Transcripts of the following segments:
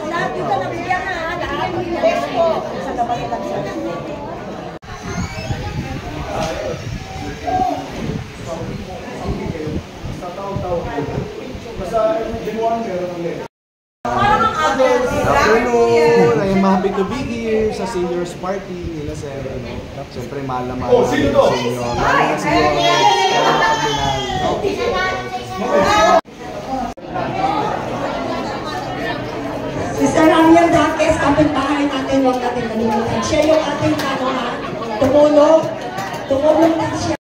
Lahat dito nabigyan na, lahat. Best po. Sa gabay lang siya. Afternoon! I'm happy to be here sa seniors party nila sir. Siyempre mahal na mahal namin sa inyo. Mahal na sa inyo. Mr. Ramiel Daquez, kapitbahay natin, huwag natin nalimutan. Siya yung ating tumulong na siya.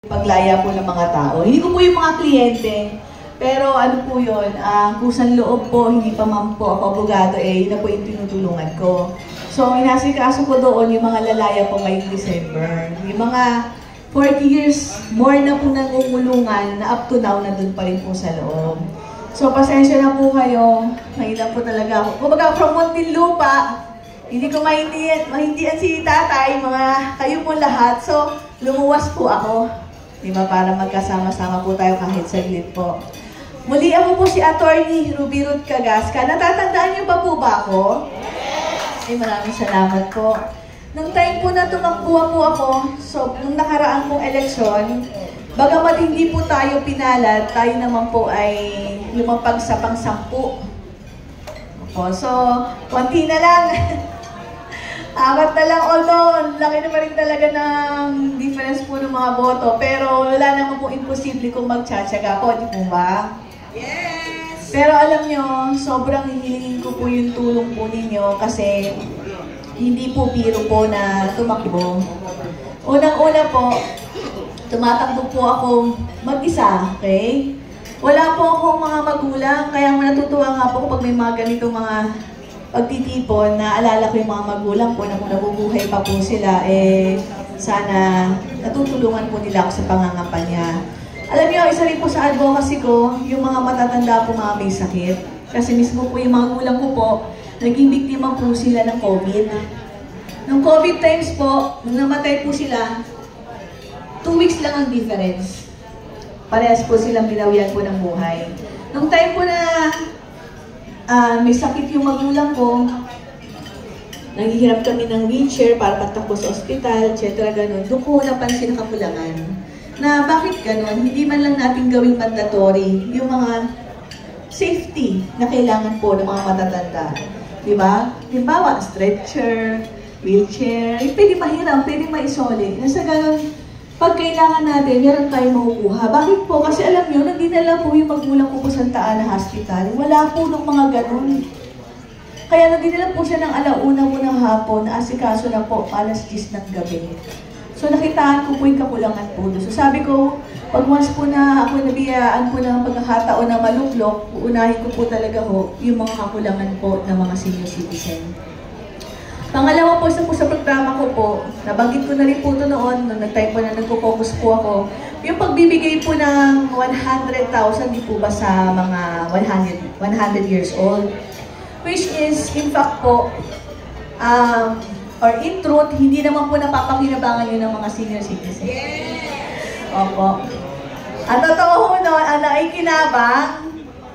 Paglaya po ng mga tao. Hindi ko po yung mga kliyente, pero ano po yun, kusang loob po, hindi pa man po ako abogado, yun na po yung tinutulungan ko. So, inasikaso ko doon yung mga lalaya po ngayong December. Yung mga 40 years, more na po nangungulungan na up to now nandun pa rin po sa loob. So, pasensya na po kayo. Mahirap po talaga ako. Kumbaga, from Muntinlupa, hindi ko maintindihan si tatay, mga kayo po lahat. So, lumuwas po ako. Diba, para magkasama-sama po tayo kahit saglit po. Muli ako po si Attorney Ruby Ruth Cagasca. Natatandaan niyo pa po ba ako? Ay, maraming salamat po. Nung time po na tumakbo po ako, so nung nakaraan pong eleksyon, bagamat hindi po tayo pinalad, tayo naman po ay lumapag sa pang-10. So, konti na lang. Apat na lang, although laki na pa rin talaga ng difference po ng mga boto. Pero wala naman po imposible kung magtsatsaga po, di po ba? Yes! Pero alam nyo, sobrang hihilingin ko po yung tulong po ninyo kasi hindi po biro po na tumakbo. Unang-una po, tumatakbo po ako mag-isa, okay? Wala po akong mga magulang, kaya natutuwa nga po kapag may mga ganitong mga pagtitipon, naalala ko yung mga magulang ko na kung nabubuhay pa po sila, sana natutulungan po nila ako sa pangangampanya. Alam niyo, isa rin po sa advocacy ko, yung mga matatanda po mga may sakit. Kasi mismo po yung mga magulang ko po, naging biktima po sila ng COVID. Nung COVID times po, nung namatay po sila, 2 weeks lang ang difference. Parehas po silang binawian po ng buhay. Nung time po na may sakit yung magulang ko, naghihirap kami ng wheelchair para patakbo sa ospital, etc. Ganun. Doon ko napansin ang kakulangan. Na bakit ganun? Hindi man lang natin gawing mandatory yung mga safety na kailangan po ng mga matatanda. Diba? Halimbawa, stretcher, wheelchair, pwede mahiram, pwede maisoli. Nasa ganun, pag kailangan natin, meron tayong makukuha. Bakit po? Kasi alam nyo, nagdinala po yung magulang ko po sa Santa Ana Hospital. Wala po ng mga ganun. Kaya nagdinala po siya ng alauna po ng hapon, na asikaso na po, alas 10 ng gabi. So nakitaan ko po yung kakulangan po doon. So sabi ko, pag once po na ako nabiyaan po ng pagkakataon na maluklok, uunahin ko po talaga ho yung mga kakulangan po ng mga senior citizen. Pangalawa po, isa po sa programa ko po, nabanggit ko na rin po ito noon, nung nag-time po na nagpo-focus po ako, yung pagbibigay po ng 100,000 di po ba sa mga 100 years old. Which is, in fact po, or in truth, hindi naman po napapakinabangan yun ng mga senior citizens. Opo. At totoo ho nun, ang naikinabang,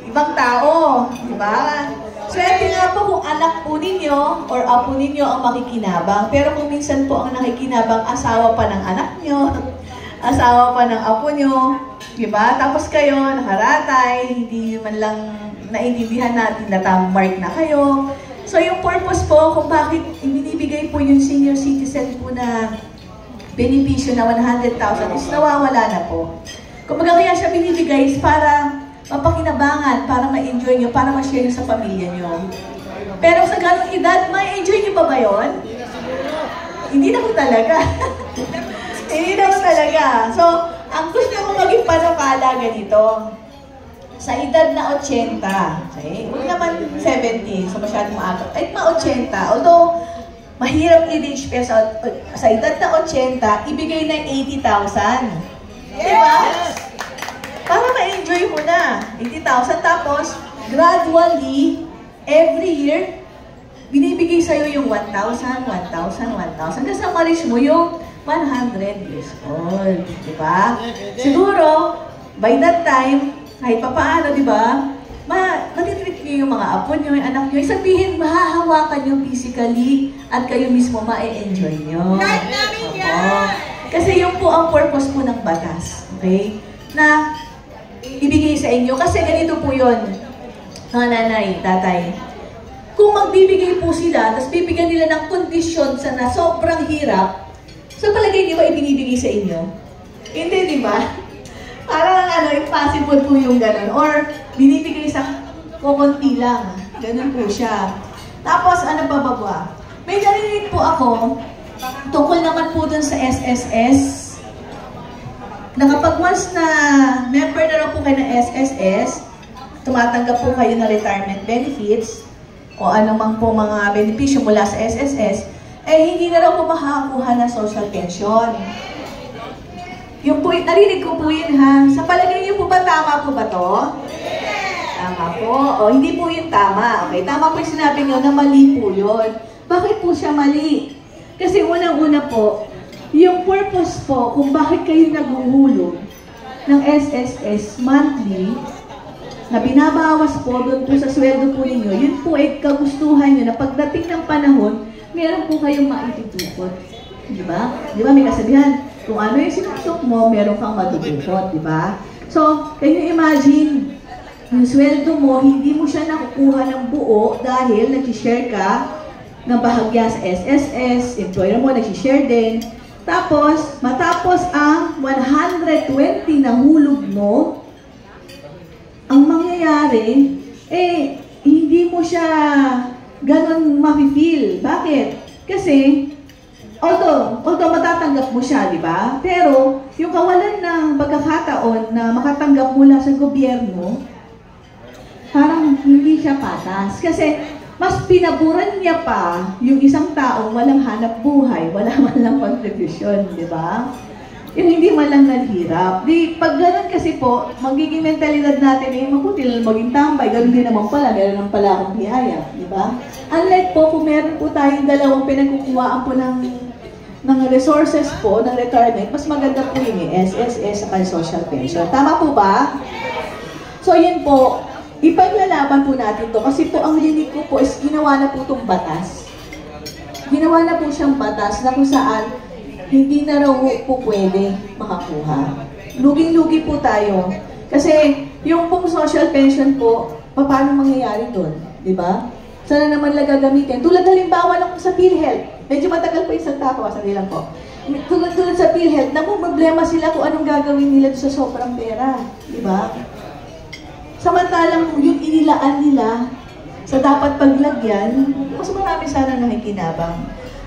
ibang tao, di ba? Swerte nga po kung anak po ninyo or apo ninyo ang makikinabang. Pero kung minsan po ang nakikinabang, asawa pa ng anak nyo, asawa pa ng apo nyo, di ba? Tapos kayo, nakaratay, hindi man lang naintindihan natin na tamang mark na kayo. So yung purpose po kung bakit ibinibigay po yung senior citizen po na benepisyo na 100,000 is nawawala na po. Kung kaya siya binibigay is para mapakinabangan, para ma-enjoy nyo, para ma-share nyo sa pamilya nyo. Pero sa ganong edad, ma-enjoy nyo pa ba yun? Hindi na po talaga. Hindi na po talaga. So, ang gusto ko maging panukala ganito. Sa edad na 80, okay? Huwag naman 70, so masyadong maaga. Kahit ma-80, although mahirap i-reach, pero sa edad na 80, ibigay na 80,000. Diba? Para ma-enjoy mo na. 80,000, tapos gradually, every year, binibigay sa'yo yung 1,000, 1,000, 1,000. Kasi ma-reach mo yung 100 years old. Diba? Siguro, by that time, kahit pa paano, di ba? Matitreat nyo yung mga apo nyo, yung anak nyo. Sabihin, mahahawakan nyo physically at kayo mismo ma-enjoy nyo. Kasi yun po ang purpose po ng batas. Okay? Na ibigay sa inyo. Kasi ganito po yun, mga nanay, tatay. Kung magbibigay po sila, tapos bibigyan nila ng kondisyon na sobrang hirap, so palagay nyo ba ibinibigay sa inyo? Hindi, di ba? Parang impossible po yung ganun. Or, binibigay sa kukunti lang. Ganun po siya. Tapos, ano pa ba? May narinig po ako, tungkol naman po dun sa SSS, na kapag once na member na raw po kayo ng SSS, tumatanggap po kayo ng retirement benefits, o anumang po mga benepisyo mula sa SSS, hindi na raw po makakakuha ng social pension. Yung po, narinig ko po yun ha. Sa palagay niyo po ba, tama po ba to? Tama po. O, hindi po yun tama. Okay, tama po yung sinabi niyo na mali po yun. Bakit po siya mali? Kasi unang-una po, yung purpose po kung bakit kayo naghuhulog ng SSS monthly, na binabawas po doon po sa sweldo po ninyo, yun po ay kagustuhan nyo na pagdating ng panahon, meron po kayong maitutupot. Diba? Diba may kasabihan? Kung ano yung sinusok mo, meron kang matutupot, di ba? So, can you imagine, yung sweldo mo, hindi mo siya nakukuha ng buo dahil nag-share ka ng bahagya sa SSS, employer mo, nag-share din. Tapos, matapos ang 120 na hulog mo, ang mangyayari, hindi mo siya ganun ma-feel. Bakit? Kasi, although matatanggap mo siya, di ba? Pero, yung kawalan ng pagkakataon na makatanggap mula sa gobyerno, parang hindi siya patas. Kasi, mas pinaburan niya pa yung isang taong walang hanap buhay, wala man lang contribution, di ba? Yung hindi man lang naghirap. Di, pag ganun kasi po, magiging mentalidad natin, mabuti lang maging tambay, ganun din naman pala, meron naman pala akong biyaya, di ba? Unlike po, kung meron po tayong dalawang pinagkukuhaan po ng resources po, ng retirement, mas maganda po yung SSS at social pension. Tama po ba? So yun po, ipaglalaban po natin to kasi po ang linig ko po is ginawa na po itong batas. Ginawa na po siyang batas na kung saan hindi na raw po pwede makakuha. Luging-lugi po tayo. Kasi yung pong social pension po, paano mangyayari doon? Di ba? Sana naman lang gagamitin. Tulad halimbawa lang sa PhilHealth. Medyo matagal po yung salta ko, sandali lang po. Tulad sa PhilHealth, problema sila kung anong gagawin nila sa sobrang pera. Di ba? Samantalang yung inilaan nila sa dapat paglagyan, mas marami sana nakikinabang.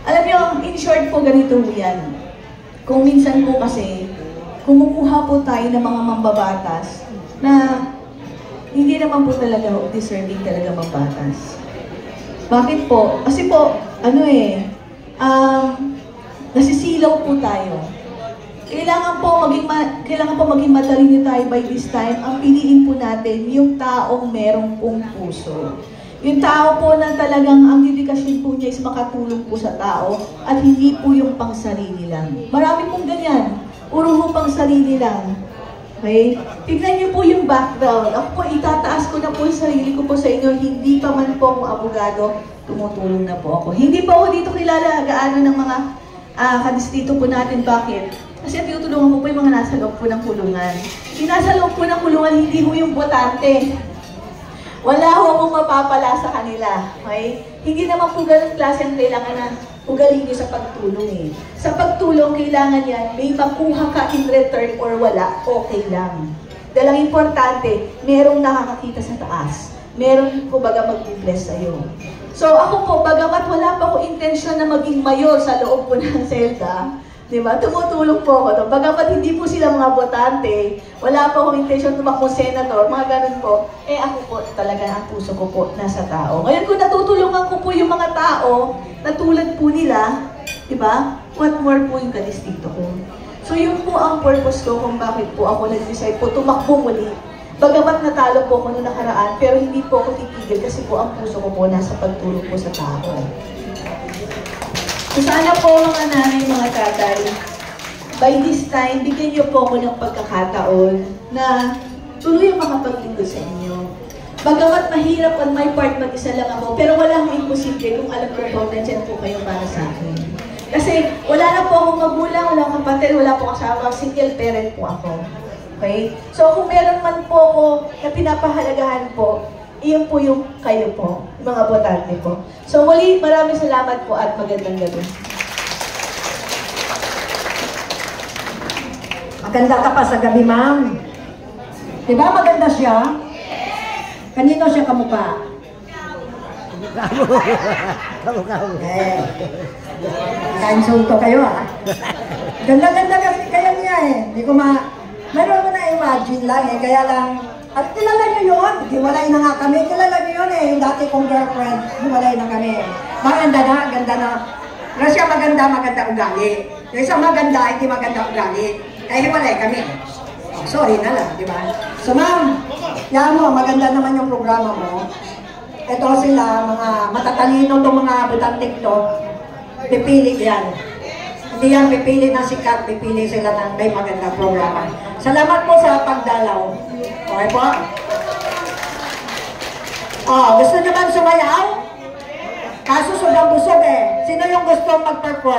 Alam niyo, in short po, ganito yan. Kung minsan po kasi, kumukuha po tayo ng mga mambabatas na hindi naman po talaga deserving talaga mambatas. Bakit po? Kasi po, nasisilaw po tayo. Kailangan po maging matalino tayo by this time. Ang piliin po natin yung taong merong pong puso. Yung tao po na talagang ang dedikasyon po niya is makatulong po sa tao at hindi po yung pang sarili lang. Marami pong ganyan. Puro po pang sarili lang. Okay? Tignan niyo po yung background. Ako po, itataas ko na po yung sarili ko po sa inyo. Hindi pa man po akong abogado, tumutulong na po ako. Hindi pa ako dito kilala gaano ng mga kadistrito po natin. Bakit? Kasi tinutulungan ko po yung mga nasa loob po ng kulungan. Yung nasa loob po ng kulungan, hindi po yung botante. Wala ho akong mapapala sa kanila. Okay? Hindi naman po ganun klase ang kailangan na ugaling niyo sa pagtulong eh. Sa pagtulong, kailangan yan, may makuha ka in return or wala, okay lang. Dahil ang importante, merong nakakakita sa taas. Meron, kumbaga, mag-bless sa'yo. So ako po, bagamat wala pa ko intensyon na maging mayor sa loob po ng SELDA, diba? Tumutulong po ako doon. Bagamat hindi po sila mga botante, wala pa akong intensyon tumakbo senator, mga ganun po, ako po talaga ang puso ko po nasa tao. Ngayon kung natutulungan ko po yung mga tao na tulad po nila, diba? What more po yung kadistrito ko. So yun po ang purpose ko kung bakit po ako nag-decide po tumakbo muli. Bagamat natalo po ako noong nakaraan, pero hindi po ako titigil kasi po ang puso ko po nasa pagtulong po sa tao. So sana po mga nanay, mga tatay, by this time, bigyan niyo po ako ng pagkakataon na tuloy ang makapaglingkod sa inyo. Bagamat mahirap on my part, mag-isa lang ako, pero wala akong imposible kung alam ko po, nandiyan po kayo para sa akin. Kasi wala na po akong magulang, wala akong kapatid, wala po kasama, single parent po ako. Okay? So kung meron man po ako na pinapahalagahan po, iyon po yung kayo po, mga botante po. So muli, maraming salamat po at magandang gabi. Maganda ka pa sa gabi, ma'am. Diba maganda siya? Kanino siya kamukha? Kamu. Kainsulto kayo, ha? Ganda-ganda kasi kayo niya, eh. Hindi ko Meron ko na-imagine lang, eh. Kaya lang, at kilala niyo yun. Hiwalay na nga kami. Kilala niyo yun, eh. Yung dati kong girlfriend, hiwalay na kami. Maganda na, ganda na. Pero siya maganda ugali. Yung isang maganda, hindi maganda ugali. Kaya hiwalay kami. Sorry na lang, di ba? So ma'am, yan mo, maganda naman yung programa mo. Ito sila, mga matatalino itong mga butantik to. Pipili yan. Hindi yan pipili na sikat, pipili sila ng may maganda programa. Salamat po sa pagdalaw. Okay po? Gusto nyo man sumayaw? Kaso sobrang busog eh. Sino yung gusto mag-perform?